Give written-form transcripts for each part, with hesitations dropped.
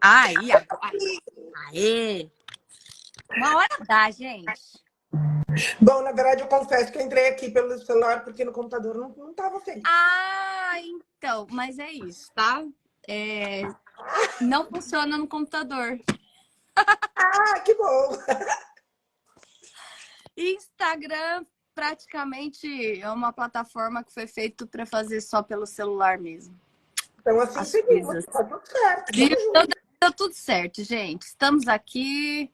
Aí, agora. Aê! Uma hora dá, gente. Bom, na verdade, eu confesso que eu entrei aqui pelo celular porque no computador não estava feito. Ah, então, mas é isso, tá? Não funciona no computador. Ah, que bom! Instagram praticamente é uma plataforma que foi feita para fazer só pelo celular mesmo. Então, assim As seguimos. coisas. Tá tudo certo. Viu? Vamos Então, junto. deu tudo certo, gente. Estamos aqui,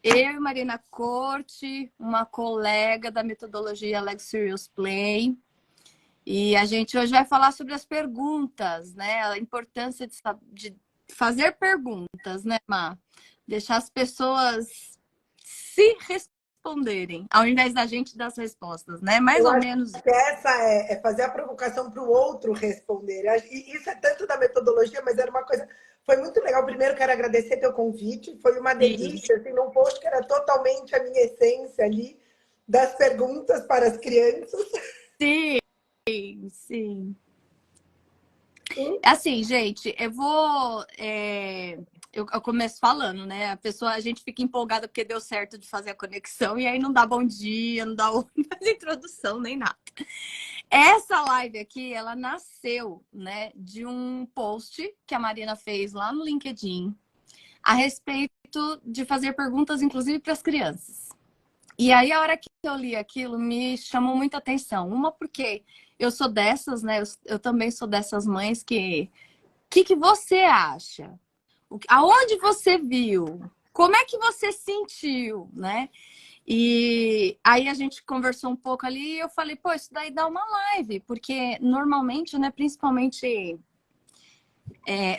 eu e Marina Corte, uma colega da metodologia Luxurious Play. E a gente hoje vai falar sobre as perguntas, né? A importância de fazer perguntas, né, Má? Deixar as pessoas se responderem, ao invés da gente dar as respostas, né? Mais Eu ou acho menos. que essa é fazer a provocação para o outro responder. E isso é tanto da metodologia, mas era uma coisa. Foi muito legal. Primeiro, quero agradecer teu convite. Foi uma Sim, delícia. Assim, num post que era totalmente a minha essência ali, das perguntas para as crianças. sim, sim. Hum? Assim, gente, eu começo falando, né? A gente fica empolgada porque deu certo de fazer a conexão e aí não dá bom dia, não dá faz introdução nem nada. Essa live aqui, ela nasceu, né, de um post que a Marina fez lá no LinkedIn a respeito de fazer perguntas, inclusive para as crianças. E aí, a hora que eu li aquilo, me chamou muita atenção. Uma, porque eu sou dessas, né? Eu também sou dessas mães que... O que você acha? Aonde você viu? Como é que você sentiu, né? E aí a gente conversou um pouco ali e eu falei, pô, isso daí dá uma live, porque normalmente, né, principalmente...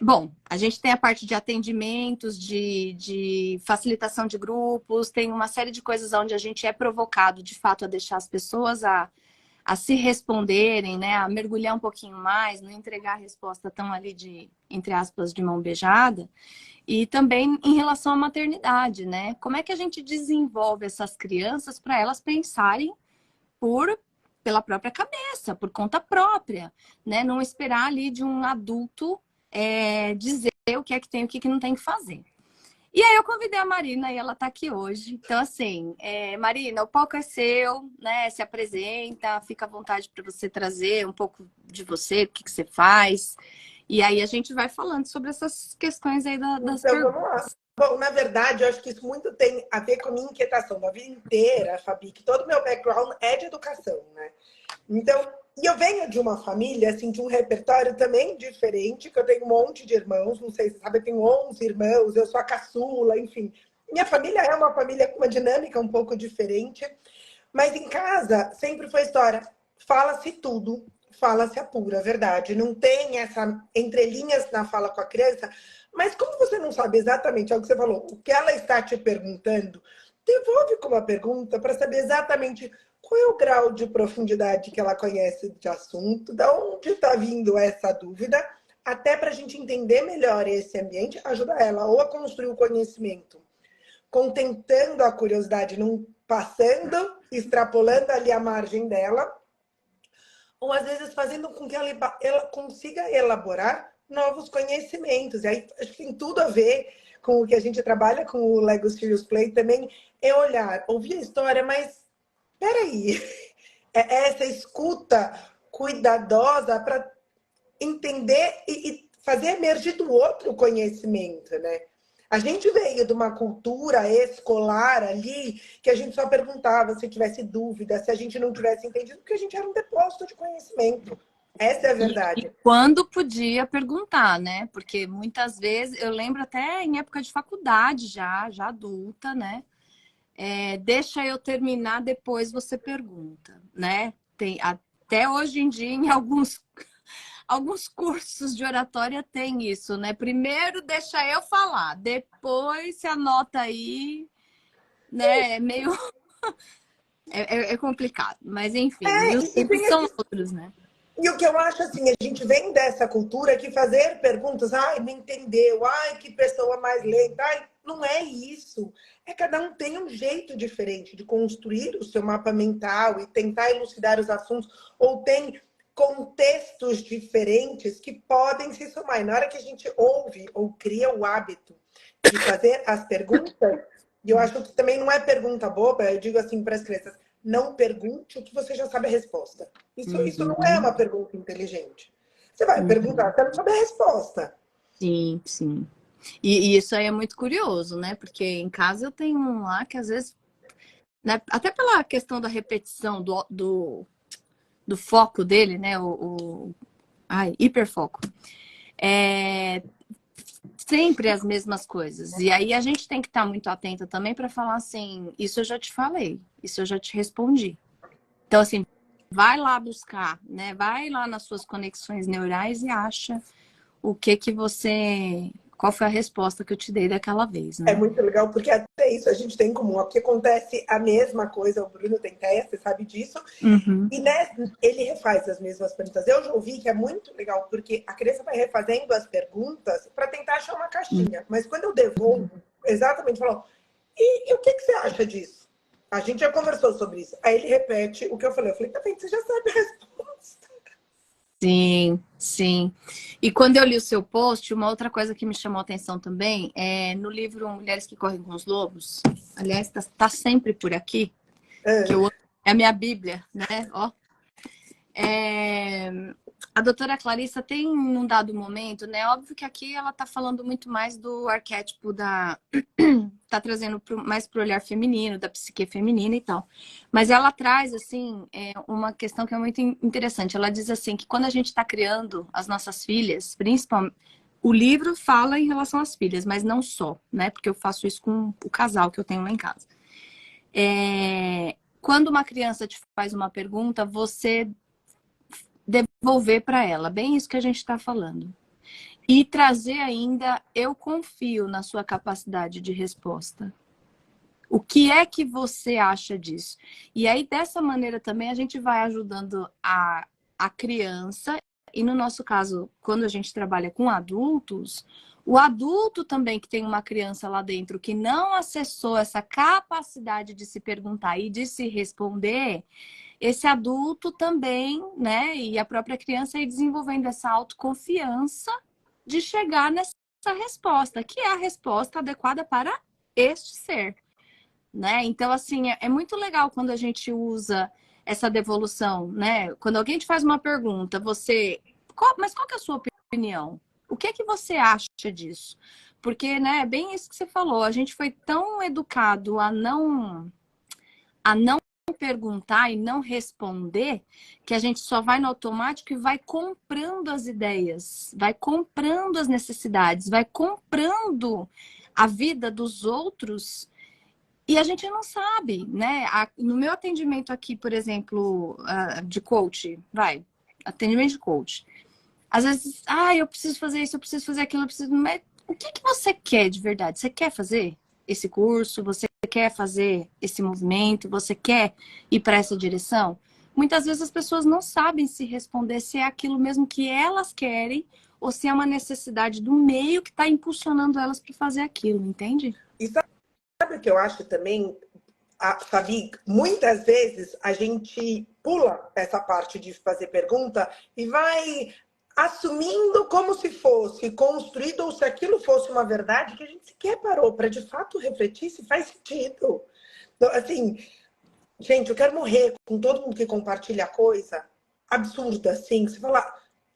bom, a gente tem a parte de atendimentos, de facilitação de grupos, tem uma série de coisas onde a gente é provocado, de fato, a deixar as pessoas a se responderem, né, a mergulhar um pouquinho mais, não entregar a resposta tão ali de, entre aspas, de mão beijada. E também em relação à maternidade, né? Como é que a gente desenvolve essas crianças para elas pensarem pela própria cabeça, por conta própria, né? Não esperar ali de um adulto dizer o que é que tem e o que, que não tem que fazer. E aí eu convidei a Marina e ela está aqui hoje. Então, assim, Marina, o palco é seu, né? Se apresenta, fica à vontade para você trazer um pouco de você, o que, que você faz. E aí a gente vai falando sobre essas questões aí das Então, vamos lá. perguntas. Bom, na verdade, eu acho que isso muito tem a ver com a minha inquietação da vida inteira, Fabi, que todo o meu background é de educação, né? Então, e eu venho de uma família, assim, de um repertório também diferente, que eu tenho um monte de irmãos, não sei se você sabe, eu tenho 11 irmãos, eu sou a caçula, enfim. Minha família é uma família com uma dinâmica um pouco diferente, mas em casa sempre foi história, fala-se tudo, fala-se a pura verdade, não tem essa entrelinhas na fala com a criança, mas como você não sabe exatamente, é o que você falou, o que ela está te perguntando, devolve com uma pergunta para saber exatamente qual é o grau de profundidade que ela conhece de assunto, de onde está vindo essa dúvida, até para a gente entender melhor esse ambiente, ajuda ela ou a construir o conhecimento, contentando a curiosidade, não passando, extrapolando ali a margem dela, ou às vezes fazendo com que ela consiga elaborar novos conhecimentos. E aí acho que tem tudo a ver com o que a gente trabalha com o Lego Serious Play também, é olhar, ouvir a história, mas peraí, é essa escuta cuidadosa para entender e fazer emergir do outro conhecimento, né? A gente veio de uma cultura escolar ali que a gente só perguntava se tivesse dúvida, se a gente não tivesse entendido, porque a gente era um depósito de conhecimento. Essa é a E verdade. quando podia perguntar, né? Porque muitas vezes, eu lembro até em época de faculdade já adulta, né? Deixa eu terminar, depois você pergunta, né? Até hoje em dia, em alguns cursos de oratória tem isso, né? Primeiro deixa eu falar, depois se anota aí, né? É meio... é complicado, mas enfim, e os E tempos tem são esse outros, né? E o que eu acho assim, a gente vem dessa cultura que fazer perguntas, ai, não entendeu, ai, que pessoa mais lenta, ai, não é isso. É cada um tem um jeito diferente de construir o seu mapa mental e tentar elucidar os assuntos, ou tem contextos diferentes que podem se somar. E na hora que a gente ouve ou cria o hábito de fazer as perguntas, e eu acho que também não é pergunta boba, eu digo assim para as crianças, não pergunte o que você já sabe a resposta. Isso não é uma pergunta inteligente. Você vai perguntar, você não sabe a resposta. Sim, sim. E isso aí é muito curioso, né? Porque em casa eu tenho um lá que às vezes, né, até pela questão da repetição, do foco dele, né? Hiperfoco. É sempre as mesmas coisas. E aí a gente tem que estar muito atenta também para falar assim, isso eu já te falei, isso eu já te respondi. Então, assim, vai lá buscar, né? Vai lá nas suas conexões neurais e acha o que que você... Qual foi a resposta que eu te dei daquela vez, É né? muito legal, porque até isso a gente tem em comum. Aqui acontece a mesma coisa, o Bruno tem TEA, você sabe disso. Uhum. E né, ele refaz as mesmas perguntas. Eu já ouvi que é muito legal, porque a criança vai refazendo as perguntas para tentar achar uma caixinha. Mas quando eu devolvo, exatamente, falou, e o que, que você acha disso? A gente já conversou sobre isso. Aí ele repete o que eu falei. Eu falei, tá vendo, você já sabe a resposta. Sim, sim. E quando eu li o seu post, uma outra coisa que me chamou a atenção também é no livro Mulheres que Correm com os Lobos. Aliás, tá sempre por aqui, que eu é a minha Bíblia, né? Ó. A doutora Clarissa tem, num dado momento, né? Óbvio que aqui ela tá falando muito mais do arquétipo da... tá trazendo mais pro olhar feminino, da psique feminina e tal. Mas ela traz, assim, uma questão que é muito interessante. Ela diz assim, que quando a gente tá criando as nossas filhas, principalmente... O livro fala em relação às filhas, mas não só, né? Porque eu faço isso com o casal que eu tenho lá em casa. Quando uma criança te faz uma pergunta, você devolver para ela, bem isso que a gente está falando. E trazer ainda, eu confio na sua capacidade de resposta. O que é que você acha disso? E aí, dessa maneira também, a gente vai ajudando a criança, e no nosso caso, quando a gente trabalha com adultos, o adulto também que tem uma criança lá dentro que não acessou essa capacidade de se perguntar e de se responder, esse adulto também, né, e a própria criança ir desenvolvendo essa autoconfiança de chegar nessa resposta, que é a resposta adequada para este ser, né? Então, assim, é muito legal quando a gente usa essa devolução, né? Quando alguém te faz uma pergunta, mas qual que é a sua opinião? O que é que você acha disso? Porque, né, é bem isso que você falou, a gente foi tão educado a não perguntar e não responder, que a gente só vai no automático e vai comprando as ideias, vai comprando as necessidades, vai comprando a vida dos outros e a gente não sabe, né? No meu atendimento aqui, por exemplo, de coach, atendimento de coach. Às vezes, eu preciso fazer isso, eu preciso fazer aquilo, eu preciso... Mas o que que você quer de verdade? Você quer fazer esse curso? Você quer fazer esse movimento? Você quer ir para essa direção? Muitas vezes as pessoas não sabem se responder se é aquilo mesmo que elas querem ou se é uma necessidade do meio que está impulsionando elas para fazer aquilo, entende? E sabe o que eu acho também, Fabi? Muitas vezes a gente pula essa parte de fazer pergunta e vai assumindo como se fosse construído ou se aquilo fosse uma verdade que a gente sequer parou para de fato refletir se faz sentido. Então, assim, gente, eu quero morrer com todo mundo que compartilha coisa absurda, assim, você fala,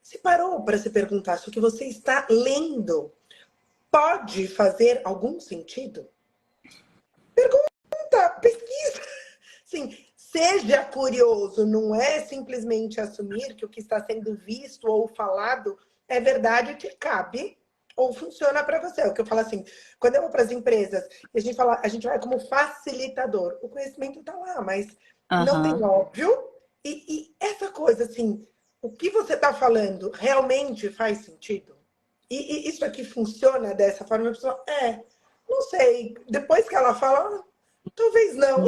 se parou para se perguntar se o que você está lendo pode fazer algum sentido? Pergunta, pesquisa. Sim, seja curioso, não é simplesmente assumir que o que está sendo visto ou falado é verdade, te cabe ou funciona para você. É o que eu falo assim, quando eu vou para as empresas, a gente fala, a gente vai como facilitador. O conhecimento está lá, mas não tem óbvio. E essa coisa assim, o que você está falando realmente faz sentido? E isso aqui funciona dessa forma? A pessoa, não sei. Depois que ela fala, talvez não.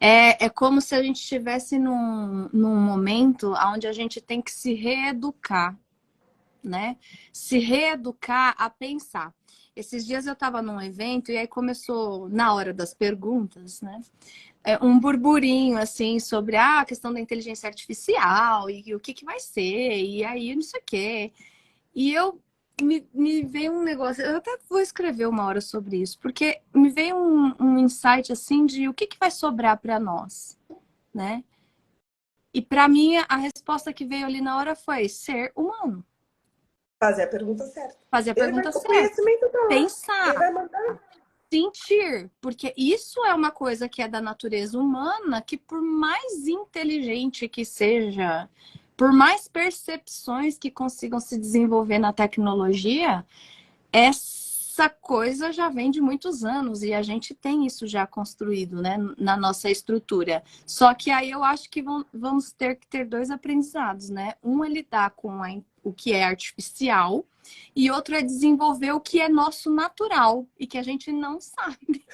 É como se a gente estivesse num momento onde a gente tem que se reeducar, né? Se reeducar a pensar. Esses dias eu estava num evento e aí começou, na hora das perguntas, né? um burburinho, assim, sobre a questão da inteligência artificial e o que que vai ser, e aí não sei o quê. E me veio um negócio, eu até vou escrever uma hora sobre isso, porque me veio um insight, assim, de o que que vai sobrar para nós, né? E para mim, a resposta que veio ali na hora foi ser humano. Fazer a pergunta certa. Fazer a Ele vai, pergunta o certa. conhecimento tá lá. Ele Pensar. vai mandar. Sentir, porque isso é uma coisa que é da natureza humana, que por mais inteligente que seja, por mais percepções que consigam se desenvolver na tecnologia, essa coisa já vem de muitos anos e a gente tem isso já construído, né, na nossa estrutura. Só que aí eu acho que vamos ter que ter dois aprendizados, né? Um é lidar com o que é artificial e outro é desenvolver o que é nosso natural e que a gente não sabe.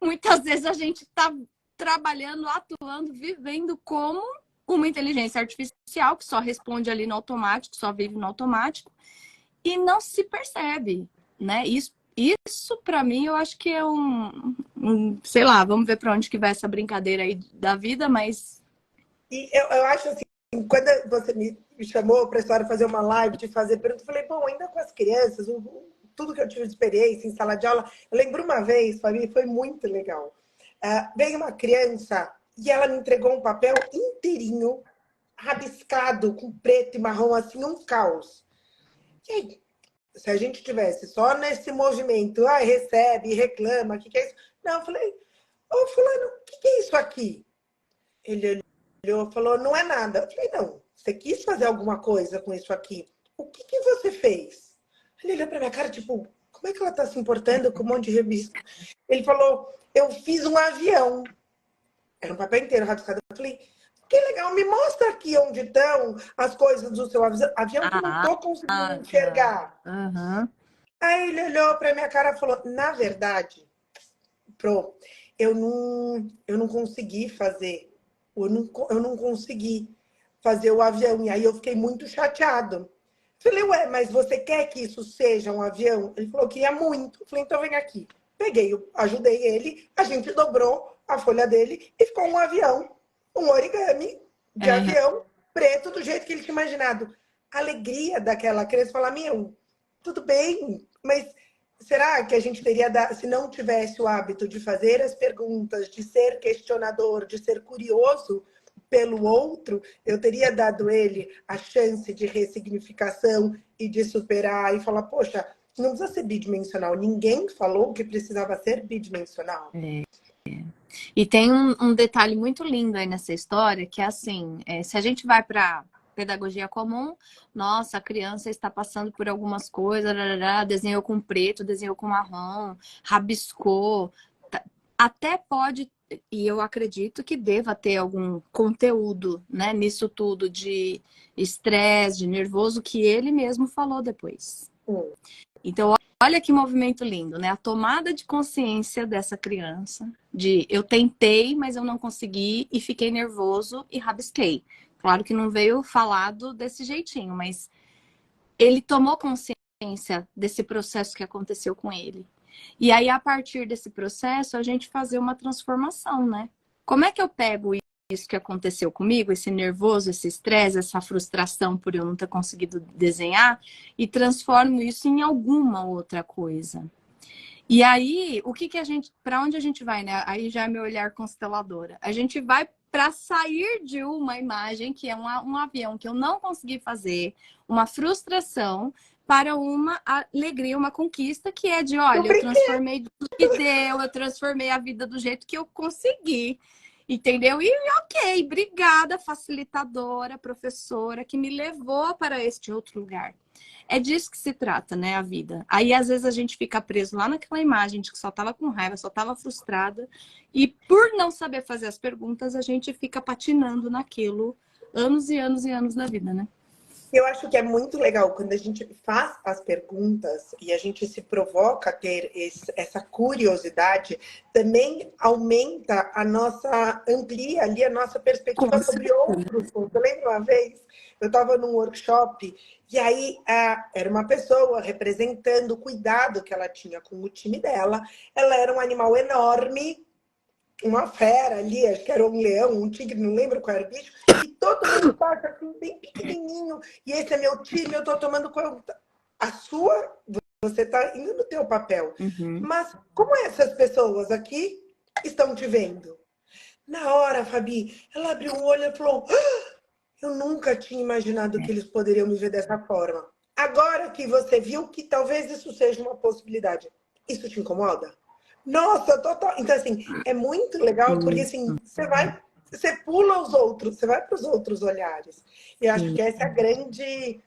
Muitas vezes a gente está trabalhando, atuando, vivendo como uma inteligência artificial que só responde ali no automático, só vive no automático e não se percebe, né? Isso para mim, eu acho que é sei lá, vamos ver para onde que vai essa brincadeira aí da vida, mas... E eu acho assim, quando você me chamou para a história fazer uma live, de fazer perguntas, eu falei, bom, ainda com as crianças, tudo que eu tive de experiência em sala de aula, eu lembro uma vez, Fabi, foi muito legal. Veio uma criança e ela me entregou um papel inteirinho, rabiscado, com preto e marrom, assim, um caos. E aí, se a gente tivesse só nesse movimento, recebe, reclama, o que, que é isso? Não, eu falei, ô fulano, o que, que é isso aqui? Ele olhou e falou, não é nada. Eu falei, não, você quis fazer alguma coisa com isso aqui. O que, que você fez? Ele olhou pra minha cara, tipo, como é que ela tá se importando com um monte de revista? Ele falou, eu fiz um avião. Era um papel inteiro rabiscado. Eu falei, que legal, me mostra aqui onde estão as coisas do seu avião que eu não Ah, tô conseguindo tá. enxergar. Uhum. Aí ele olhou pra minha cara e falou, na verdade, Pro, eu não consegui fazer. Eu não consegui fazer o avião. E aí eu fiquei muito chateado. Falei, ué, mas você quer que isso seja um avião? Ele falou que ia muito. Falei, então vem aqui. Peguei, ajudei ele, a gente dobrou a folha dele e ficou um avião, um origami de Uhum. avião preto do jeito que ele tinha imaginado. A alegria daquela criança falar, meu, tudo bem, mas será que a gente teria, se não tivesse o hábito de fazer as perguntas, de ser questionador, de ser curioso pelo outro, eu teria dado ele a chance de ressignificação e de superar e falar, poxa, não precisa ser bidimensional. Ninguém falou que precisava ser bidimensional. E tem um detalhe muito lindo aí nessa história, que é assim, se a gente vai para pedagogia comum, nossa, a criança está passando por algumas coisas, desenhou com preto, desenhou com marrom, rabiscou, até pode, e eu acredito que deva ter algum conteúdo, né, nisso tudo de estresse, de nervoso, que ele mesmo falou depois. Então, olha que movimento lindo, né? A tomada de consciência dessa criança, de eu tentei, mas eu não consegui e fiquei nervoso e rabisquei. Claro que não veio falado desse jeitinho, mas ele tomou consciência desse processo que aconteceu com ele. E aí, a partir desse processo, a gente fazer uma transformação, né? Como é que eu pego isso que aconteceu comigo, esse nervoso, esse estresse, essa frustração por eu não ter conseguido desenhar, e transformo isso em alguma outra coisa? E aí, o que que a gente, para onde a gente vai, né? Aí já é meu olhar consteladora. A gente vai para sair de uma imagem que é um avião que eu não consegui fazer, uma frustração, para uma alegria, uma conquista que é de, olha, eu transformei tudo que deu, eu transformei a vida do jeito que eu consegui. Entendeu? E ok, obrigada, facilitadora, professora, que me levou para este outro lugar. É disso que se trata, né, a vida. Aí, às vezes, a gente fica preso lá naquela imagem de que só estava com raiva, só estava frustrada. E por não saber fazer as perguntas, a gente fica patinando naquilo anos e anos e anos da vida, né? Eu acho que é muito legal quando a gente faz as perguntas e a gente se provoca a ter essa curiosidade, também aumenta a nossa, amplia ali a nossa perspectiva sobre outros pontos. Eu lembro uma vez, eu estava num workshop e aí era uma pessoa representando o cuidado que ela tinha com o time dela. Ela era um animal enorme, uma fera ali, acho que era um leão, um tigre, não lembro qual era o bicho, e todo mundo passa assim, bem pequenininho, e esse é meu time, eu tô tomando conta. A sua, você tá indo no teu papel. Uhum. Mas como essas pessoas aqui estão te vendo? Na hora, Fabi, ela abriu o olho e falou: "Ah, eu nunca tinha imaginado que eles poderiam me ver dessa forma. Agora que você viu que talvez isso seja uma possibilidade, isso te incomoda?" Nossa, total. Então, assim, é muito legal porque, assim, Isso. você pula os outros, você vai para os outros olhares. E eu acho Sim. que essa é a grande,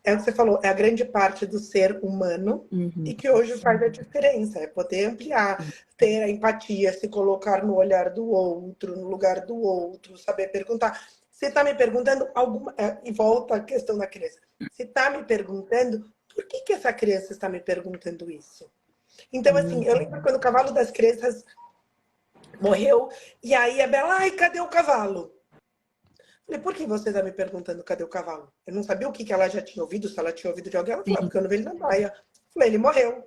é o que você falou, é a grande parte do ser humano Uhum. e que hoje faz a diferença, é poder ampliar, ter a empatia, se colocar no olhar do outro, no lugar do outro, saber perguntar. Você está me perguntando alguma. E volta a questão da criança. Você está me perguntando por que essa criança está me perguntando isso? Então, assim, eu lembro quando o cavalo das crianças morreu, e aí a Bela, ai, cadê o cavalo? Falei, por que você está me perguntando cadê o cavalo? Eu não sabia o que ela já tinha ouvido, se ela tinha ouvido de alguém. Ela falou, porque eu não vi ele na praia. Falei, ele morreu.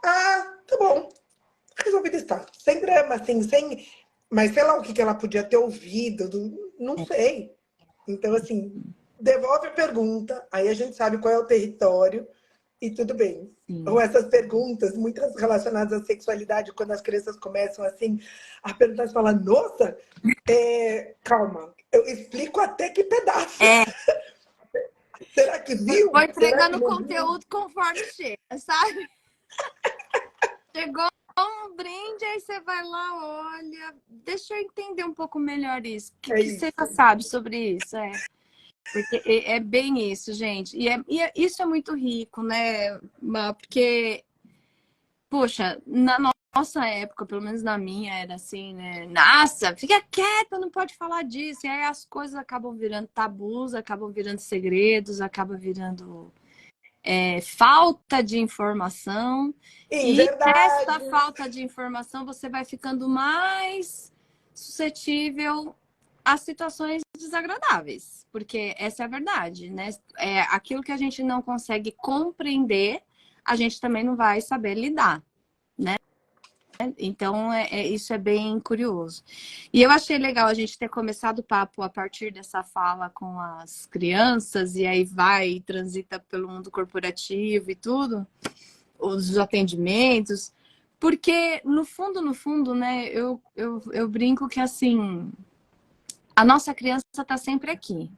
Ah, tá bom. Resolvido está. Sem drama, assim, sem. Mas sei lá o que ela podia ter ouvido, não sei. Então, assim, devolve a pergunta, aí a gente sabe qual é o território e tudo bem. Ou Sim. essas perguntas, muitas relacionadas à sexualidade, quando as crianças começam assim a perguntar, você fala, nossa, calma, eu explico até que pedaço. É, Será que vou viu? Será que entregando não viu? conteúdo conforme chega, sabe? Chegou um brinde, aí você vai lá, olha, deixa eu entender um pouco melhor isso. O que, É que você já isso. sabe sobre isso? Porque é bem isso, gente. Isso é muito rico, né? Porque, poxa, na nossa época, pelo menos na minha, era assim, né? Nossa, fica quieta, não pode falar disso. E aí as coisas acabam virando tabus, acabam virando segredos, acaba virando falta de informação. Sim, E nessa verdade. falta de informação, você vai ficando mais suscetível a situações desagradáveis, porque essa é a verdade, né? É aquilo que a gente não consegue compreender, a gente também não vai saber lidar, né? Então, isso é bem curioso. E eu achei legal a gente ter começado o papo a partir dessa fala com as crianças, e aí vai e transita pelo mundo corporativo e tudo, os atendimentos, porque no fundo, né, eu brinco que assim, a nossa criança está sempre aqui.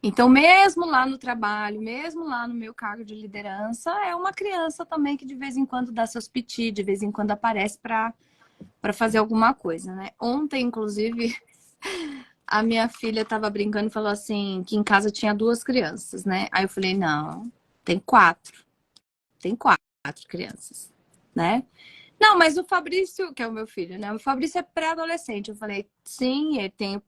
Então, mesmo lá no trabalho, mesmo lá no meu cargo de liderança, é uma criança também que de vez em quando dá seus piti, de vez em quando aparece para fazer alguma coisa, né? Ontem, inclusive, a minha filha estava brincando e falou assim que em casa tinha duas crianças, né? Aí eu falei, não, tem quatro. Tem quatro crianças, né? Não, mas o Fabrício, que é o meu filho, né? O Fabrício é pré-adolescente. Eu falei, sim, ele tem.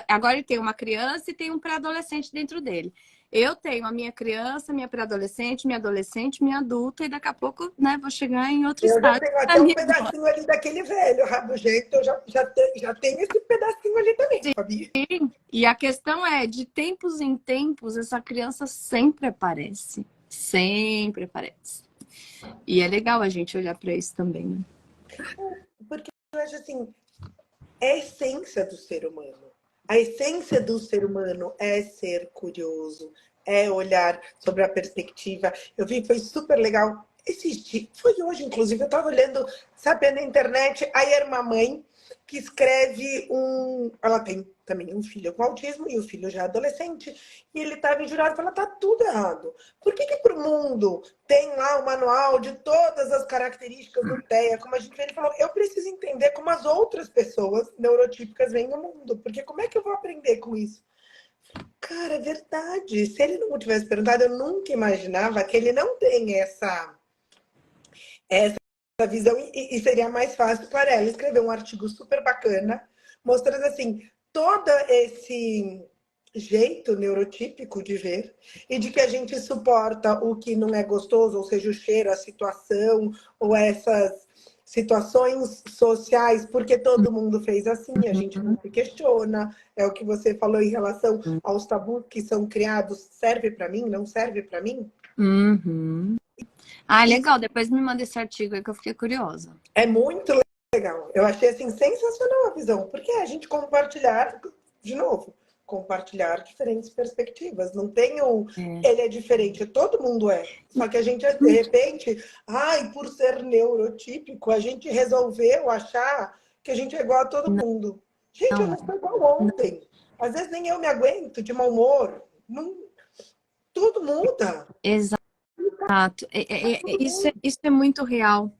Agora ele tem uma criança e tem um pré-adolescente dentro dele. Eu tenho a minha criança, minha pré-adolescente, minha adolescente, minha adulta, e daqui a pouco, né, vou chegar em outro Eu já estágio tenho da até um minha vida. pedacinho ali daquele velho rabugento, eu já tenho esse pedacinho ali também, Fabi. E a questão é, de tempos em tempos, essa criança sempre aparece. Sempre aparece. E é legal a gente olhar para isso também, né? Porque eu acho assim, é a essência do ser humano. A essência do ser humano é ser curioso, é olhar sobre a perspectiva. Eu vi, foi super legal. Esses dias, foi hoje, inclusive, eu estava olhando, sabe, na internet, aí era uma mãe que escreve um. Ela tem também um filho com autismo e o filho já é adolescente, e ele estava injuriado e falou: tá tudo errado. Por que para o mundo tem lá o manual de todas as características do TEA, como a gente vê? Ele falou: eu preciso entender como as outras pessoas neurotípicas veem o mundo, porque como é que eu vou aprender com isso? Cara, é verdade. Se ele não tivesse perguntado, eu nunca imaginava que ele não tem essa visão e seria mais fácil para ela escrever um artigo super bacana, mostrando assim, todo esse jeito neurotípico de ver e de que a gente suporta o que não é gostoso, ou seja, o cheiro, a situação, ou essas situações sociais, porque todo mundo fez assim, a gente não se questiona, é o que você falou em relação aos tabus que são criados, serve para mim, não serve para mim? Uhum. Ah, E legal. Depois me manda esse artigo aí que eu fiquei curiosa. é muito legal. Eu achei assim sensacional a visão, porque é a gente compartilhar, de novo, compartilhar diferentes perspectivas. Não tem um ele é diferente, todo mundo é. Só que a gente, de repente, ai, por ser neurotípico, a gente resolveu achar que a gente é igual a todo mundo. Gente, eu Não, não sou igual ontem. Às vezes nem eu me aguento de mau humor. Não, tudo muda. exato. Isso é muito real.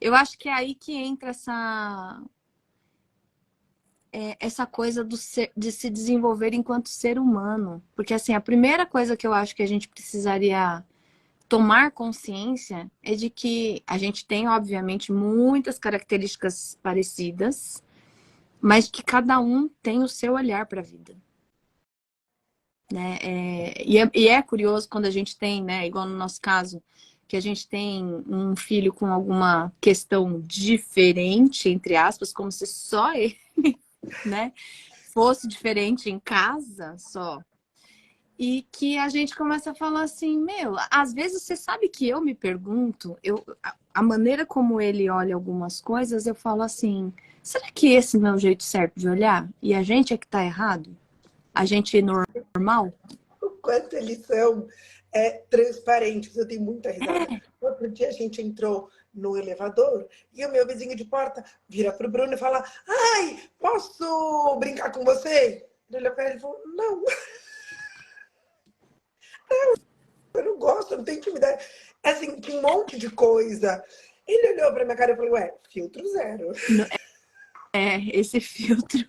Eu acho que é aí que entra essa coisa de se desenvolver enquanto ser humano. Porque, assim, a primeira coisa que eu acho que a gente precisaria tomar consciência é de que a gente tem, obviamente, muitas características parecidas, mas que cada um tem o seu olhar para a vida. Né? E é curioso quando a gente tem, né, igual no nosso caso, que a gente tem um filho com alguma questão diferente, entre aspas, como se só ele, né, fosse diferente em casa só. E que a gente começa a falar assim, meu, às vezes você sabe que eu me pergunto, a maneira como ele olha algumas coisas, eu falo assim, será que esse não é o jeito certo de olhar? E a gente é que tá errado? A gente é normal? O quanto eles são transparentes. Eu tenho muita risada. Outro dia a gente entrou no elevador e o meu vizinho de porta vira pro Bruno e fala: ai, posso brincar com você? Ele olhou pra ele e falou: não, eu não gosto, eu não tenho intimidade. Assim, tinha um monte de coisa. Ele olhou pra minha cara e falou: ué, filtro zero. Esse filtro.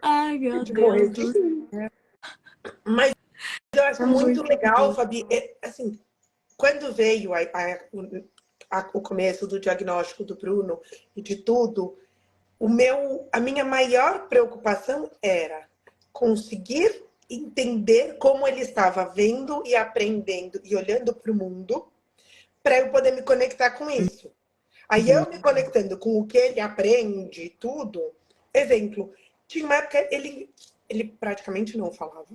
Ai, meu De morrer Deus de do rir. céu. Mas eu acho É muito muito legal, bom. Fabi, assim, quando veio o começo do diagnóstico do Bruno e de tudo, a minha maior preocupação era conseguir entender como ele estava vendo e aprendendo e olhando para o mundo para eu poder me conectar com isso. Aí eu me conectando com o que ele aprende, tudo. Exemplo, tinha uma época ele praticamente não falava.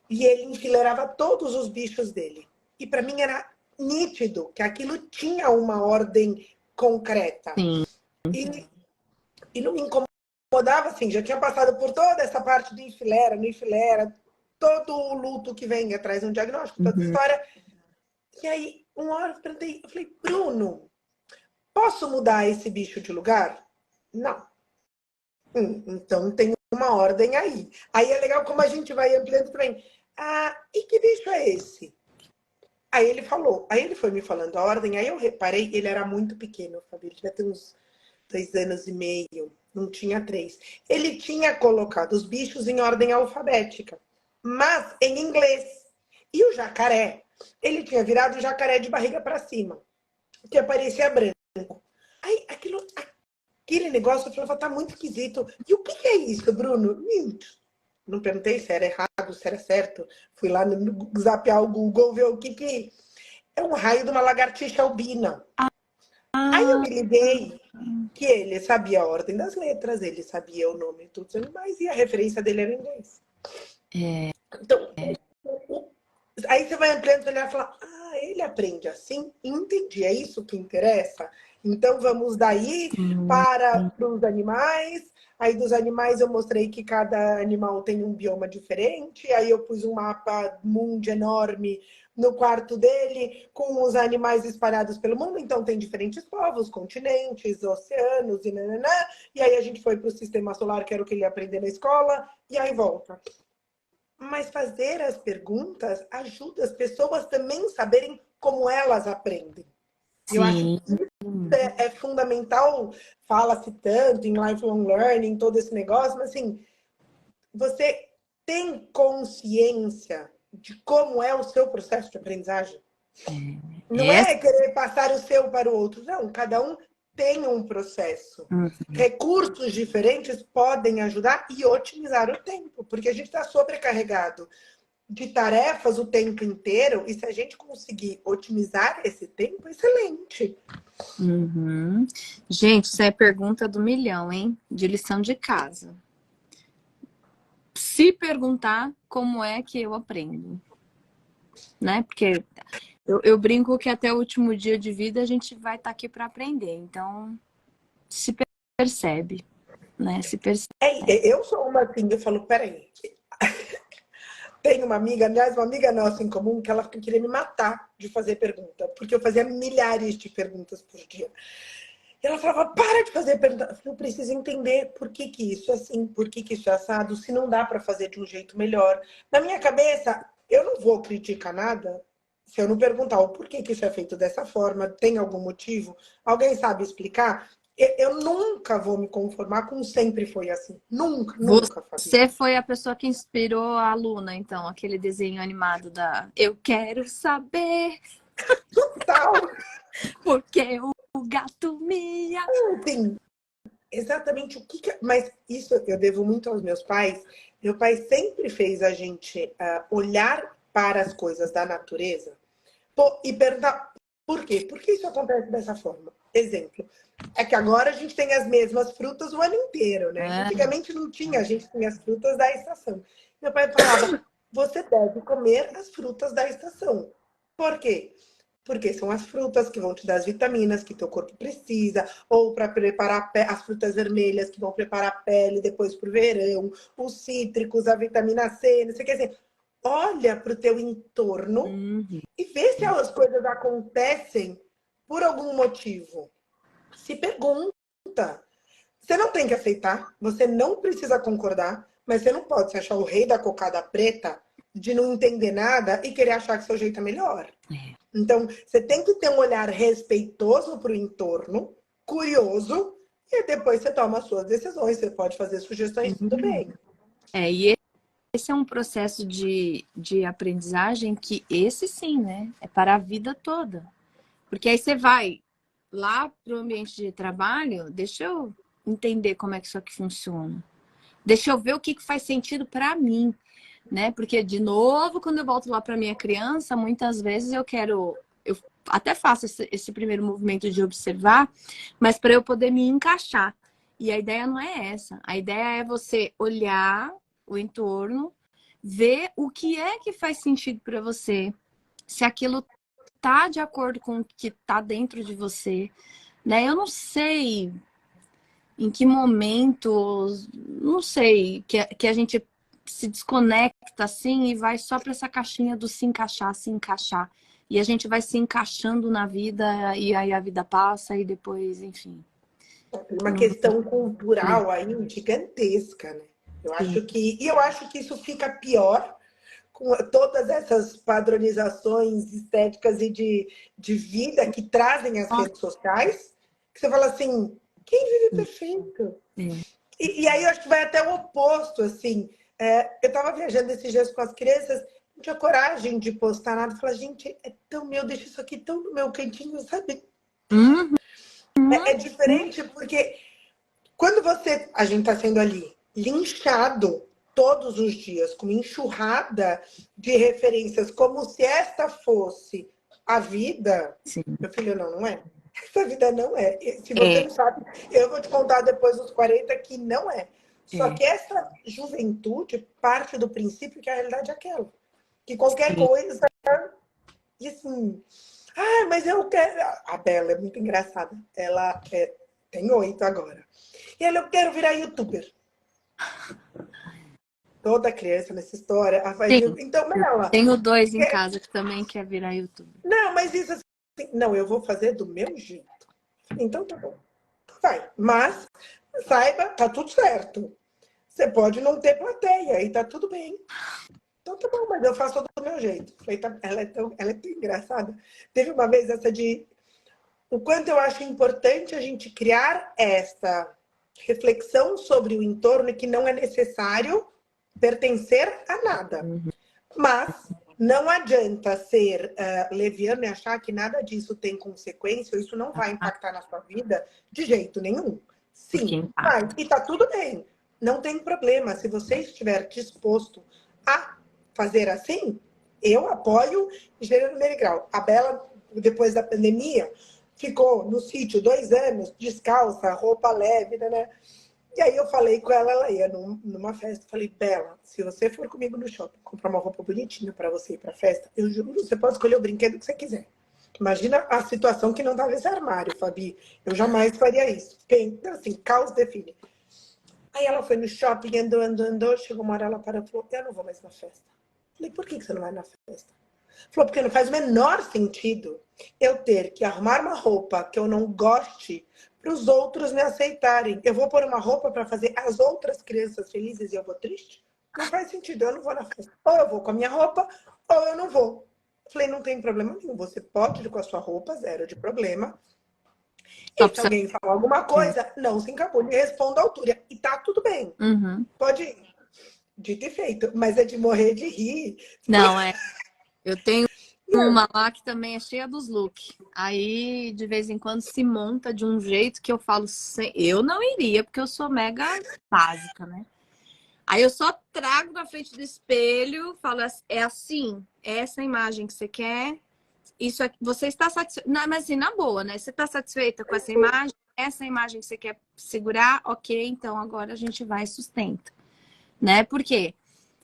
E ele enfileirava todos os bichos dele. E para mim era nítido que aquilo tinha uma ordem concreta. Sim. E, e não me incomodava, assim, já tinha passado por toda essa parte de enfileira, no enfileira, todo o luto que vem atrás de um diagnóstico, toda essa história. E aí, uma hora eu falei, Bruno, posso mudar esse bicho de lugar? Não. Então tem uma ordem aí. Aí é legal como a gente vai ampliando também. Ah, e que bicho é esse? Aí ele falou, aí ele foi me falando a ordem, aí eu reparei, ele era muito pequeno, Fabi, ele devia ter uns 2 anos e meio, não tinha 3. Ele tinha colocado os bichos em ordem alfabética, mas em inglês. E o jacaré, ele tinha virado o jacaré de barriga para cima, que aparecia branco. Aí aquele negócio, eu falava, tá muito esquisito. E o que é isso, Bruno? Não perguntei se era errado, se era certo. Fui lá no zapear o Google ver o que é um raio de uma lagartixa albina. Aí eu Ah, me liguei que ele sabia a ordem das letras, ele sabia o nome de todos os animais e a referência dele era em inglês. Então, aí você vai ampliando, você vai falar, ele aprende assim? Entendi, é isso que interessa? Então vamos daí sim. para os animais. Aí dos animais eu mostrei que cada animal tem um bioma diferente. Aí eu pus um mapa mundo enorme no quarto dele, com os animais espalhados pelo mundo. Então tem diferentes povos, continentes, oceanos e nananã. E aí a gente foi para o sistema solar, que era o que ele ia aprender na escola, e aí volta. Mas fazer as perguntas ajuda as pessoas também a saberem como elas aprendem. E eu acho Sim. que isso é fundamental, fala-se tanto em lifelong learning, todo esse negócio, mas assim, você tem consciência de como é o seu processo de aprendizagem? Não Essa, é querer passar o seu para o outro, não. Cada um tem um processo. Recursos diferentes podem ajudar e otimizar o tempo, porque a gente está sobrecarregado de tarefas o tempo inteiro, e se a gente conseguir otimizar esse tempo, excelente. Gente, isso é pergunta do milhão, hein? De lição de casa. Se perguntar como é que eu aprendo, né? Porque Eu brinco que até o último dia de vida a gente vai estar aqui para aprender. Então, se percebe, né? Se percebe. Eu sou uma assim, eu falo, peraí. Tem uma amiga, aliás, uma amiga nossa em comum, que ela queria me matar de fazer pergunta, porque eu fazia milhares de perguntas por dia. E ela falava, para de fazer pergunta. Eu falei, eu preciso entender por que que isso é assim, por que que isso é assado, se não dá para fazer de um jeito melhor. Na minha cabeça, eu não vou criticar nada se eu não perguntar o porquê que isso é feito dessa forma, tem algum motivo, alguém sabe explicar? Eu nunca vou me conformar com sempre foi assim. Nunca, nunca, Fabi. Você foi a pessoa que inspirou a Luna, então, aquele desenho animado da Eu Quero Saber Tal. Porque o gato mia. Sim, exatamente o que, mas isso eu devo muito aos meus pais. Meu pai sempre fez a gente olhar para as coisas da natureza e perguntar por quê? Por que isso acontece dessa forma? Exemplo, é que agora a gente tem as mesmas frutas o ano inteiro, né? Antigamente não tinha, a gente tinha as frutas da estação. Meu pai falava, você deve comer as frutas da estação. Por quê? Porque são as frutas que vão te dar as vitaminas que teu corpo precisa, ou para preparar as frutas vermelhas que vão preparar a pele depois para o verão, os cítricos, a vitamina C, não sei o que dizer. Olha para o teu entorno e vê se as coisas acontecem por algum motivo. Se pergunta. Você não tem que aceitar, você não precisa concordar, mas você não pode se achar o rei da cocada preta de não entender nada e querer achar que seu jeito é melhor. Então, você tem que ter um olhar respeitoso para o entorno, curioso, e depois você toma as suas decisões. Você pode fazer sugestões, tudo bem. E esse é um processo de aprendizagem que esse sim, né? É para a vida toda. Porque aí você vai lá para o ambiente de trabalho, deixa eu entender como é que isso aqui funciona. Deixa eu ver o que faz sentido para mim, né? Porque, de novo, quando eu volto lá para minha criança, muitas vezes eu até faço esse primeiro movimento de observar, mas para eu poder me encaixar. E a ideia não é essa. A ideia é você olhar o entorno, ver o que é que faz sentido para você, se aquilo tá de acordo com o que tá dentro de você, né? Eu não sei em que momento, não sei, que a gente se desconecta assim e vai só para essa caixinha do se encaixar, se encaixar. E a gente vai se encaixando na vida e aí a vida passa e depois, enfim. Uma questão cultural aí gigantesca, né? Eu acho que isso fica pior com todas essas padronizações estéticas e de vida que trazem as redes sociais, que você fala assim, quem vive perfeito? E aí eu acho que vai até o oposto, assim. Eu estava viajando esses dias com as crianças, não tinha coragem de postar nada. Falar, gente, é tão meu, deixa isso aqui tão no meu cantinho, sabe? É diferente porque quando a gente está sendo ali linchado todos os dias, com uma enxurrada de referências, como se esta fosse a vida, meu filho, não é. Essa vida não é. Se você não sabe, eu vou te contar depois dos 40 que não é. Só que essa juventude parte do princípio que a realidade é aquela. Que qualquer coisa... E assim... mas eu quero... A Bela é muito engraçada. Ela tem 8 agora. E ela, eu quero virar youtuber. Toda criança nessa história. Então, ela... Tenho 2 em casa que também quer virar youtuber. Não, mas isso assim... Não, eu vou fazer do meu jeito. Então tá bom. Vai. Mas, saiba, tá tudo certo. Você pode não ter plateia e tá tudo bem. Então tá bom, mas eu faço do meu jeito. Ela é tão engraçada. Teve uma vez essa de... O quanto eu acho importante a gente criar essa reflexão sobre o entorno e que não é necessário pertencer a nada. Mas não adianta ser leviano e achar que nada disso tem consequência, ou isso não vai impactar na sua vida de jeito nenhum. Sim, vai. E tá tudo bem. Não tem problema. Se você estiver disposto a fazer assim, eu apoio gênero grau. A Bela, depois da pandemia, ficou no sítio 2 anos, descalça, roupa leve, né? E aí eu falei com ela, ela ia numa festa, falei, Bela, se você for comigo no shopping comprar uma roupa bonitinha pra você ir pra festa, eu juro, você pode escolher o brinquedo que você quiser. Imagina a situação que não tava nesse armário, Fabi. Eu jamais faria isso. Então, assim, caos define. Aí ela foi no shopping, andou, chegou uma hora, ela parou e falou, eu não vou mais na festa. Falei, por que você não vai na festa? Falou, porque não faz o menor sentido eu ter que arrumar uma roupa que eu não goste para os outros me aceitarem. Eu vou pôr uma roupa para fazer as outras crianças felizes e eu vou triste? Não faz sentido, eu não vou na festa. Ou eu vou com a minha roupa, ou eu não vou. Falei, não tem problema nenhum, você pode ir com a sua roupa, zero de problema. Só E se alguém falar alguma coisa, não se encabule, responda à altura. E tá tudo bem. Uhum. Pode ir. Dito e feito. Mas é de morrer de rir. Não, eu tenho uma lá que também é cheia dos looks. Aí, de vez em quando, se monta de um jeito que eu falo, eu não iria, porque eu sou mega básica, né? Aí eu só trago na frente do espelho, falo, é assim, é essa imagem que você quer, isso aqui, você está satisfeita, mas assim, na boa, né? Você está satisfeita com essa imagem que você quer segurar, ok, então agora a gente vai e sustenta, né? Porque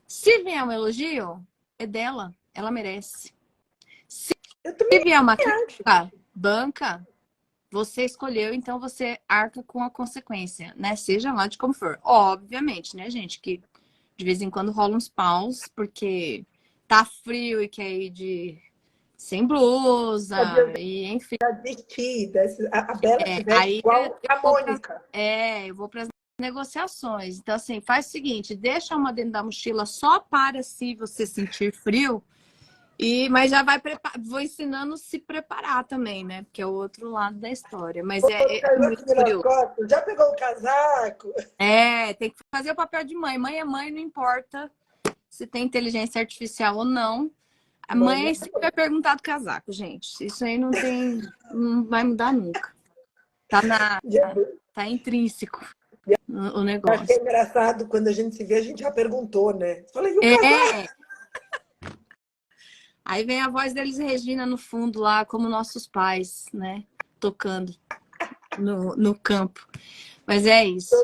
se vier um elogio, é dela, ela merece. Se Eu também vier uma acho. crítica, banca, você escolheu, então você arca com a consequência, né? Seja lá de como for. Obviamente, né, gente, que de vez em quando rola uns paus, porque tá frio e quer ir sem blusa, e enfim. Vestida, a Bela se veste Aí igual a Mônica. eu vou para as negociações. Então, assim, faz o seguinte, deixa uma dentro da mochila só para se você sentir frio. Mas já vou ensinando a se preparar também, né? Porque é o outro lado da história. Mas é muito curioso. Já pegou o casaco? Tem que fazer o papel de mãe. Mãe é mãe, não importa se tem inteligência artificial ou não. A mãe sempre vai perguntar do casaco, gente. Isso aí não vai mudar nunca. Tá intrínseco o Acho que é negócio. engraçado, quando a gente se vê, a gente já perguntou, né? Falei, e o casaco? Aí vem a voz deles, Regina, no fundo lá, como nossos pais, né? Tocando no campo. Mas é isso.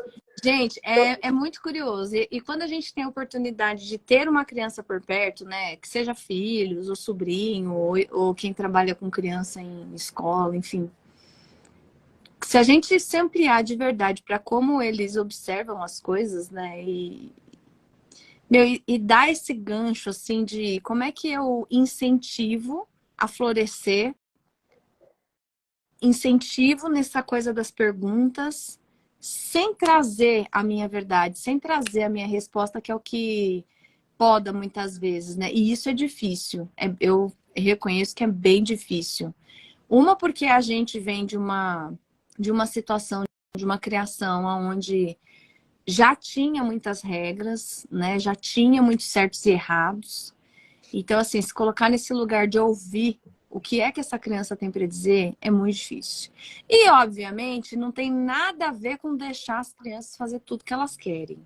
Gente, é muito curioso. E quando a gente tem a oportunidade de ter uma criança por perto, né? Que seja filhos, ou sobrinho, ou quem trabalha com criança em escola, enfim. Se a gente se ampliar de verdade para como eles observam as coisas, né? E dar esse gancho, assim, de como é que eu incentivo a florescer, incentivo nessa coisa das perguntas, sem trazer a minha verdade, sem trazer a minha resposta, que é o que poda muitas vezes, né? E isso é difícil. Eu reconheço que é bem difícil. Uma, porque a gente vem de uma situação, de uma criação onde já tinha muitas regras, né? Já tinha muitos certos e errados. Então, assim, se colocar nesse lugar de ouvir o que é que essa criança tem para dizer é muito difícil. E, obviamente, não tem nada a ver com deixar as crianças fazer tudo que elas querem.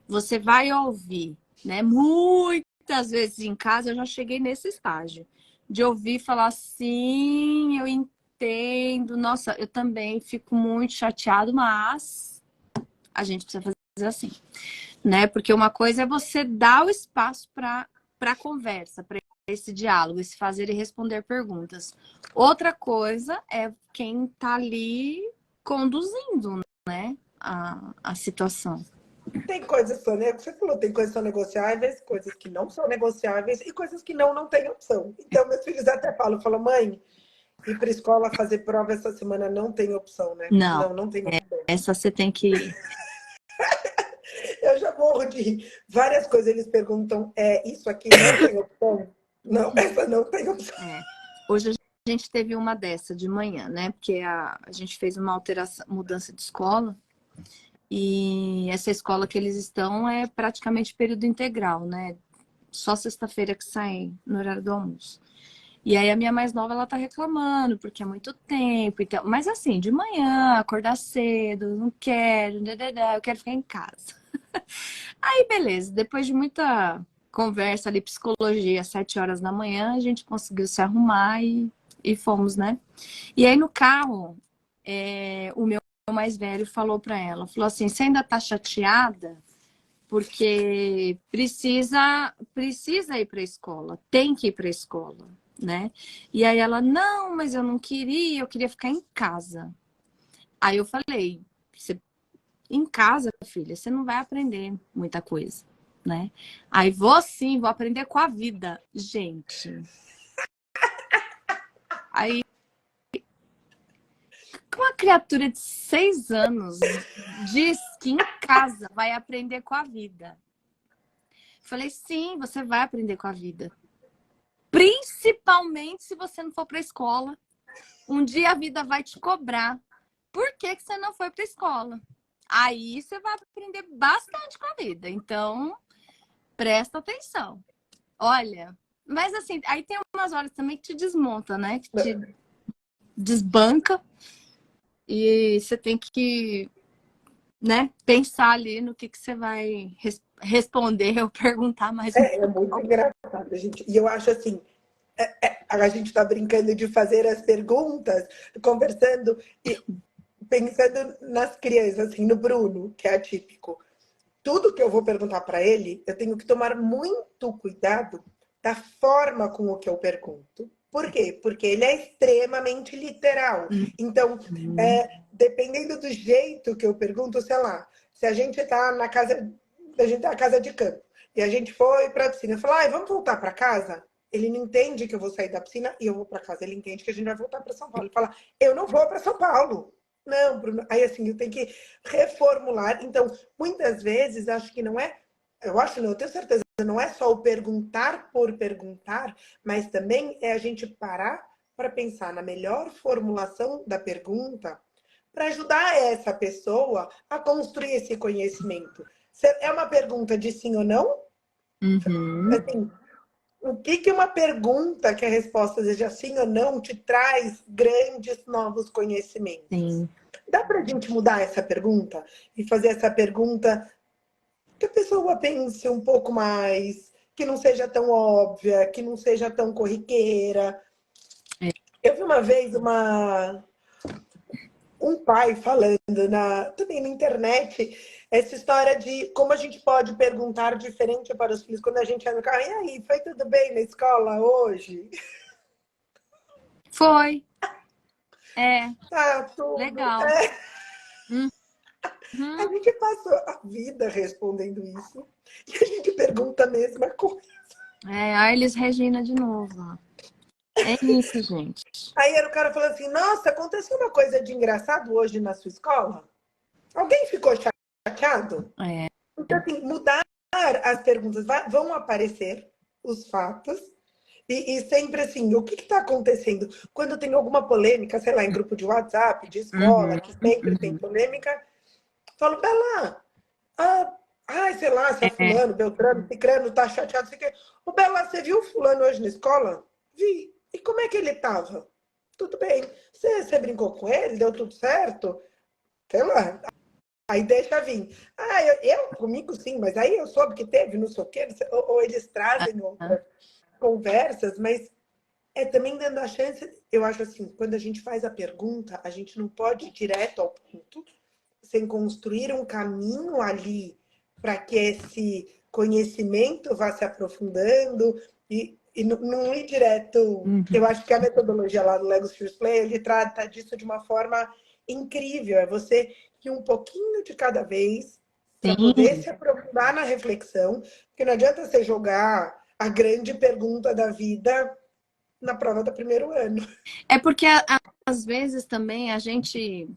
Você vai ouvir, né? Muitas vezes em casa eu já cheguei nesse estágio de ouvir falar assim, eu entendo, nossa, eu também fico muito chateado, mas a gente precisa fazer assim, né? Porque uma coisa é você dar o espaço para conversa, para esse diálogo, esse fazer e responder perguntas. Outra coisa é quem está ali conduzindo, né, a situação. Tem coisas que são, né? Você falou, tem coisas que são negociáveis, coisas que não são negociáveis e coisas que não tem opção. Então, meus filhos até falam, mãe, ir para a escola fazer prova essa semana não tem opção, né? Não tem opção. Essa você tem que... Eu já morro de rir. Várias coisas eles perguntam, isso aqui não tem opção? Não, essa não tem opção. Hoje a gente teve uma dessa de manhã, né? Porque a gente fez uma mudança de escola. E essa escola que eles estão é praticamente período integral, né? Só sexta-feira que saem no horário do almoço. E aí a minha mais nova, ela tá reclamando, porque é muito tempo. Então... Mas assim, de manhã, acordar cedo, não quero, eu quero ficar em casa. Aí, beleza. Depois de muita conversa ali, psicologia, 7 horas da manhã, a gente conseguiu se arrumar e fomos, né? E aí no carro, o meu mais velho falou para ela, falou assim, você ainda tá chateada? Porque precisa ir para a escola, tem que ir para a escola, né? E aí ela, não, mas eu não queria, eu queria ficar em casa. Aí eu falei, em casa, filha, você não vai aprender muita coisa, né? Aí vou sim, vou aprender com a vida. Gente, aí uma criatura de 6 anos diz que em casa vai aprender com a vida. Falei, sim, você vai aprender com a vida. Principalmente se você não for para a escola. Um dia a vida vai te cobrar. Por que que você não foi para a escola? Aí você vai aprender bastante com a vida. Então, presta atenção. Olha, mas assim, aí tem umas horas também que te desmonta, né? Que te desbanca. E você tem que, né, pensar ali no que você vai responder ou perguntar mais um É muito engraçado, gente. E eu acho assim, a gente está brincando de fazer as perguntas, conversando e pensando nas crianças, assim, no Bruno, que é atípico. Tudo que eu vou perguntar para ele, eu tenho que tomar muito cuidado da forma com o que eu pergunto. Por quê? Porque ele é extremamente literal. Então, dependendo do jeito que eu pergunto, sei lá, se a gente está na casa, a gente tá na casa de campo e a gente foi para a piscina, eu falo, vamos voltar para casa? Ele não entende que eu vou sair da piscina e eu vou para casa. Ele entende que a gente vai voltar para São Paulo. Ele fala, eu não vou para São Paulo. Não, Bruno. Aí assim, eu tenho que reformular. Então, muitas vezes, acho que não é. Eu acho, não, eu tenho certeza, não é só o perguntar por perguntar, mas também é a gente parar para pensar na melhor formulação da pergunta para ajudar essa pessoa a construir esse conhecimento. É uma pergunta de sim ou não? Uhum. Assim, o que uma pergunta que a resposta seja sim ou não te traz grandes novos conhecimentos? Sim. Dá para a gente mudar essa pergunta e fazer essa pergunta que a pessoa pense um pouco mais, que não seja tão óbvia, que não seja tão corriqueira. Eu vi uma vez um pai falando também na internet essa história de como a gente pode perguntar diferente para os filhos quando a gente é no carro. E aí, foi tudo bem na escola hoje? Foi. Tá tudo. Legal. A Uhum. gente passou a vida respondendo isso e a gente pergunta a mesma coisa. A Elis Regina de novo. É isso, gente. Aí era o cara falando assim: nossa, aconteceu uma coisa de engraçado hoje na sua escola? Alguém ficou chateado? É. Então, assim, mudar as perguntas, vão aparecer os fatos. E sempre assim, o que está acontecendo? Quando tem alguma polêmica, sei lá, em grupo de WhatsApp, de escola, Uhum. que sempre tem Uhum. polêmica, falo, Bela, sei lá, se é É. fulano, Beltrano, Cicrano, tá chateado, sei que. Ô, Bela, você viu o fulano hoje na escola? Vi. E como é que ele tava? Tudo bem. Você brincou com ele? Deu tudo certo? Sei lá. Aí deixa vir. Comigo sim, mas aí eu soube que teve, não sei o quê. Ou eles trazem Uhum. outras conversas, mas é também dando a chance. Eu acho assim, quando a gente faz a pergunta, a gente não pode ir direto ao ponto, sem construir um caminho ali para que esse conhecimento vá se aprofundando e não ir direto. Uhum. Eu acho que a metodologia lá do Legos First Play, ele trata disso de uma forma incrível. É você ir um pouquinho de cada vez para poder Sim. se aprofundar na reflexão, porque não adianta você jogar a grande pergunta da vida na prova do primeiro ano. É porque às vezes também a gente,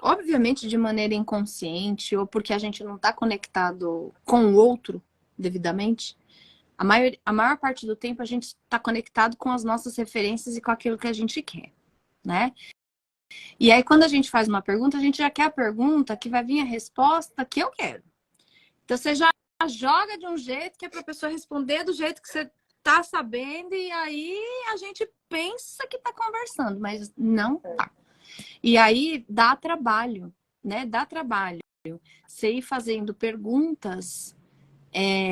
obviamente de maneira inconsciente, ou porque a gente não está conectado com o outro devidamente, a maior parte do tempo a gente está conectado com as nossas referências e com aquilo que a gente quer, né? E aí, quando a gente faz uma pergunta, a gente já quer a pergunta que vai vir a resposta que eu quero. Então, você já joga de um jeito que é para a pessoa responder do jeito que você tá sabendo, e aí a gente pensa que tá conversando, mas não tá. E aí dá trabalho, né? Dá trabalho você ir fazendo perguntas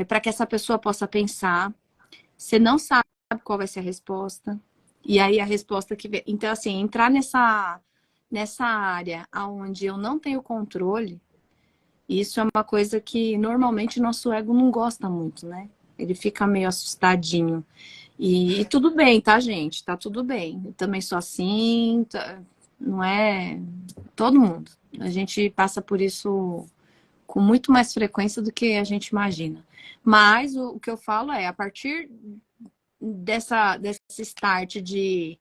para que essa pessoa possa pensar. Você não sabe qual vai ser a resposta. E aí a resposta que vem. Então, assim, entrar nessa área onde eu não tenho controle, isso é uma coisa que normalmente nosso ego não gosta muito, né? Ele fica meio assustadinho. E tudo bem, tá, gente? Tá tudo bem. Eu também sou assim, não é todo mundo. A gente passa por isso com muito mais frequência do que a gente imagina. Mas o que eu falo é, a partir desse start de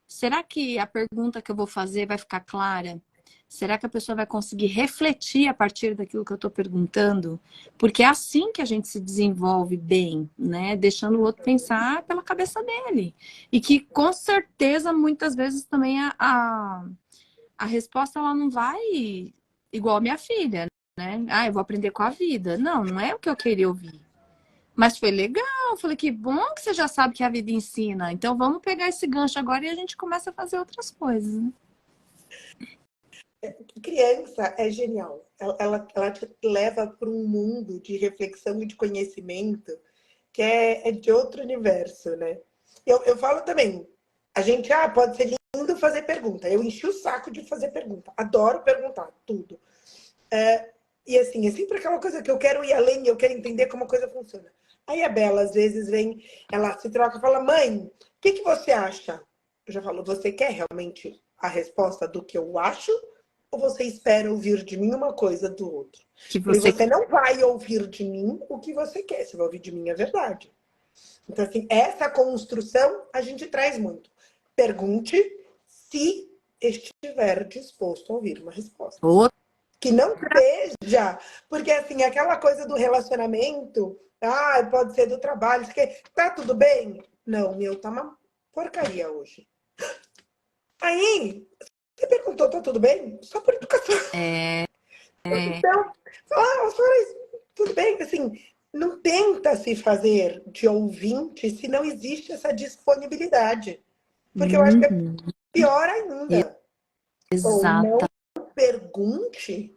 será que a pergunta que eu vou fazer vai ficar clara? Será que a pessoa vai conseguir refletir a partir daquilo que eu estou perguntando? Porque é assim que a gente se desenvolve bem, né? Deixando o outro pensar pela cabeça dele. E que, com certeza, muitas vezes também a resposta ela não vai igual a minha filha, né? Ah, eu vou aprender com a vida. Não, não é o que eu queria ouvir. Mas foi legal. Falei, que bom que você já sabe que a vida ensina. Então vamos pegar esse gancho agora e a gente começa a fazer outras coisas, né? Criança é genial. Ela te leva para um mundo de reflexão e de conhecimento que é de outro universo, né? Eu falo também, a gente pode ser lindo fazer pergunta. Eu enchi o saco de fazer pergunta. Adoro perguntar tudo. E assim, é sempre aquela coisa que eu quero ir além, eu quero entender como a coisa funciona. Aí a Bela, às vezes, vem, ela se troca e fala, mãe, o que você acha? Eu já falo, você quer realmente a resposta do que eu acho? Ou você espera ouvir de mim uma coisa do outro? Que Falei, você você não vai ouvir de mim o que você quer, você vai ouvir de mim a verdade. Então, assim, essa construção a gente traz muito. Pergunte se estiver disposto a ouvir uma resposta. Que não seja, porque assim, aquela coisa do relacionamento, pode ser do trabalho, que tá tudo bem? Não, meu, tá uma porcaria hoje. Aí, você perguntou, tá tudo bem? Só por educação. Então, senhora, tudo bem, assim, não tenta se fazer de ouvinte se não existe essa disponibilidade. Porque eu acho que é pior ainda. Ou Exata. não pergunte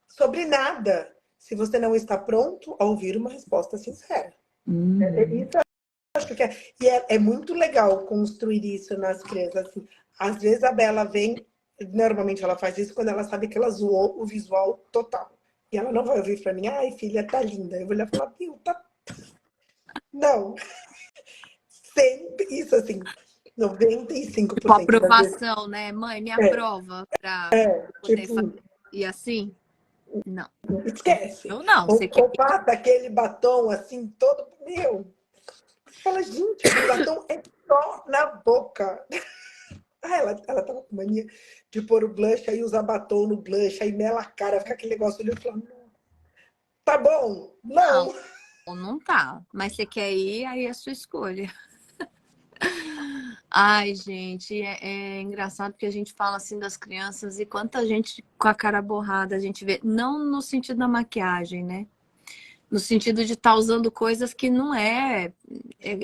sobre nada, se você não está pronto a ouvir uma resposta sincera. Isso eu acho que é. E é muito legal construir isso nas crianças. Assim. Às vezes a Bela vem, normalmente ela faz isso quando ela sabe que ela zoou o visual total. E ela não vai ouvir para mim, ai filha, tá linda. Eu vou olhar e falar, viu, tá. Não. Sempre, isso assim, Tipo, 95% das vezes. aprovação, né? Mãe, me aprova pra poder fazer. Tipo, E assim? Não. esquece. Eu não. Você quer. Ou passa aquele batom assim, todo. Meu, fala, gente, aquele batom é só na boca. Ela tava com mania de pôr o blush, aí usar batom no blush, aí mela a cara, fica aquele negócio ali, eu falo, tá bom? Não, Não. não tá. Mas você quer ir, aí é a sua escolha. Ai, gente, é engraçado porque a gente fala assim das crianças e quanta gente com a cara borrada a gente vê. Não no sentido da maquiagem, né? No sentido de estar usando coisas que não é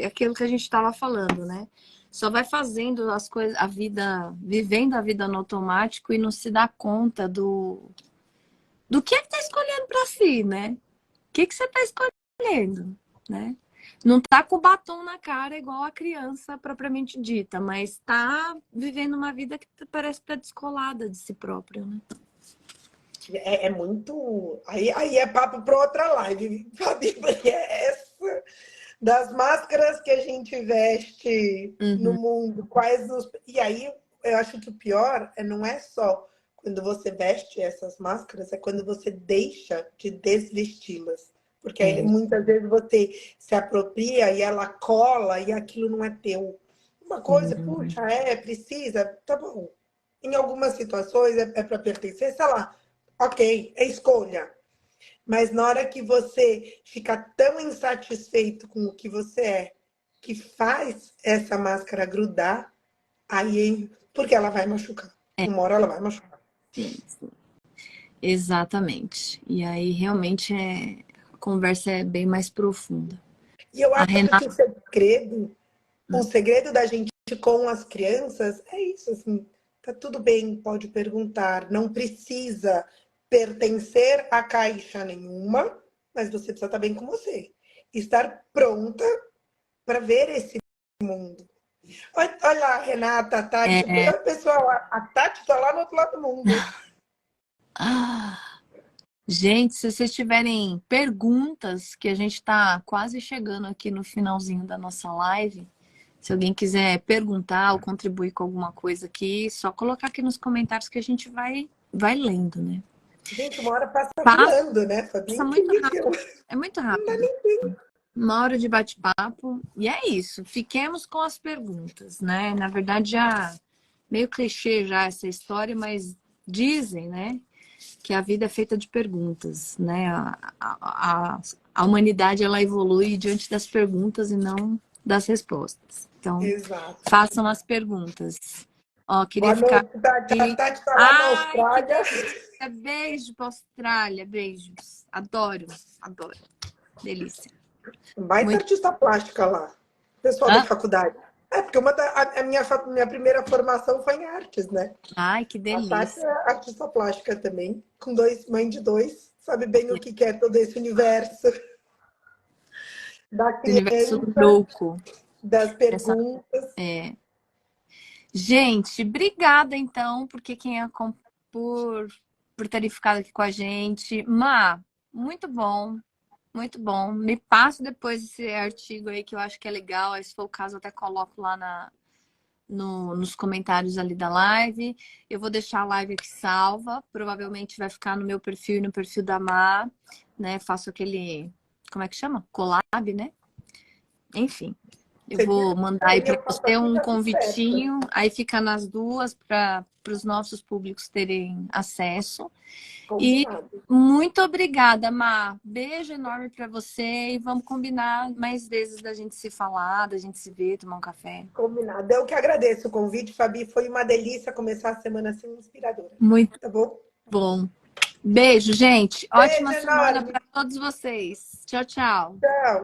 aquilo que a gente estava falando, né? Só vai fazendo as coisas, a vida, vivendo a vida no automático e não se dá conta do que é que tá escolhendo para si, né? O que que você tá escolhendo, né? Não tá com batom na cara igual a criança propriamente dita, mas tá vivendo uma vida que parece que tá descolada de si próprio, né? É muito. Aí é papo para outra live, Fabi, porque é essa das máscaras que a gente veste no Uhum. mundo, quais os. E aí eu acho que o pior não é só quando você veste essas máscaras, é quando você deixa de desvesti-las. Porque aí, É. muitas vezes você se apropria e ela cola e aquilo não é teu. Uma coisa, Sim. puxa, precisa, tá bom. Em algumas situações é para pertencer, sei lá, ok, é escolha. Mas na hora que você fica tão insatisfeito com o que você é, que faz essa máscara grudar, aí, porque ela vai machucar. Uma hora ela vai machucar. Sim, sim. Exatamente. E aí realmente a conversa é bem mais profunda. E eu A acho Renata. que o segredo da gente com as crianças é isso, assim, tá tudo bem, pode perguntar, não precisa pertencer a caixa nenhuma, mas você precisa estar bem com você. Estar pronta para ver esse mundo. Olha lá, a Renata, a Tati. É... Pessoal, a Tati tá lá no outro lado do mundo. Ah, gente, se vocês tiverem perguntas, que a gente está quase chegando aqui no finalzinho da nossa live, se alguém quiser perguntar ou contribuir com alguma coisa aqui, só colocar aqui nos comentários que a gente vai lendo, né? Gente, uma hora passa Passa voando, né, Fabi? muito Incrível. rápido. É muito Não dá rápido. nem tempo. Uma hora de bate-papo. E é isso. Fiquemos com as perguntas, né? Na verdade, já meio clichê já essa história, mas dizem, né? Que a vida é feita de perguntas, né? A humanidade, ela evolui diante das perguntas e não das respostas. Então, Exato. façam as perguntas. Ó, queria Boa ficar noite, Tati. A aqui. Tati tá lá na Ai, que Austrália. delícia! Beijo para Austrália, beijos. Adoro, adoro. Delícia. Mais Muito. artista plástica lá. Pessoal da Hã? faculdade. É, porque minha primeira formação foi em artes, né? Ai, que A Tati delícia. é artista plástica também, com mãe de dois, sabe bem o que é todo esse universo da Universo criança, louco. das Essa, perguntas. é... Gente, obrigada então, porque quem é por, por terem ficado aqui com a gente. Má, muito bom, muito bom. Me passa depois esse artigo aí que eu acho que é legal. Aí, se for o caso, eu até coloco lá nos comentários ali da live. Eu vou deixar a live aqui salva. Provavelmente vai ficar no meu perfil e no perfil da Má, né? Faço aquele, como é que chama? Collab, né? Enfim, eu vou mandar aí Aí para eu faço você aqui, um tá tudo certo. convitinho, aí fica nas duas para os nossos públicos terem acesso. E Combinado. muito obrigada, Má. Beijo enorme para você e vamos combinar mais vezes da gente se falar, da gente se ver, tomar um café. Combinado. Eu que agradeço o convite, Fabi. Foi uma delícia começar a semana assim inspiradora. Muito Tá bom? bom. Beijo, gente. Beijo Ótima semana enorme. para todos vocês. Tchau, tchau. Tchau.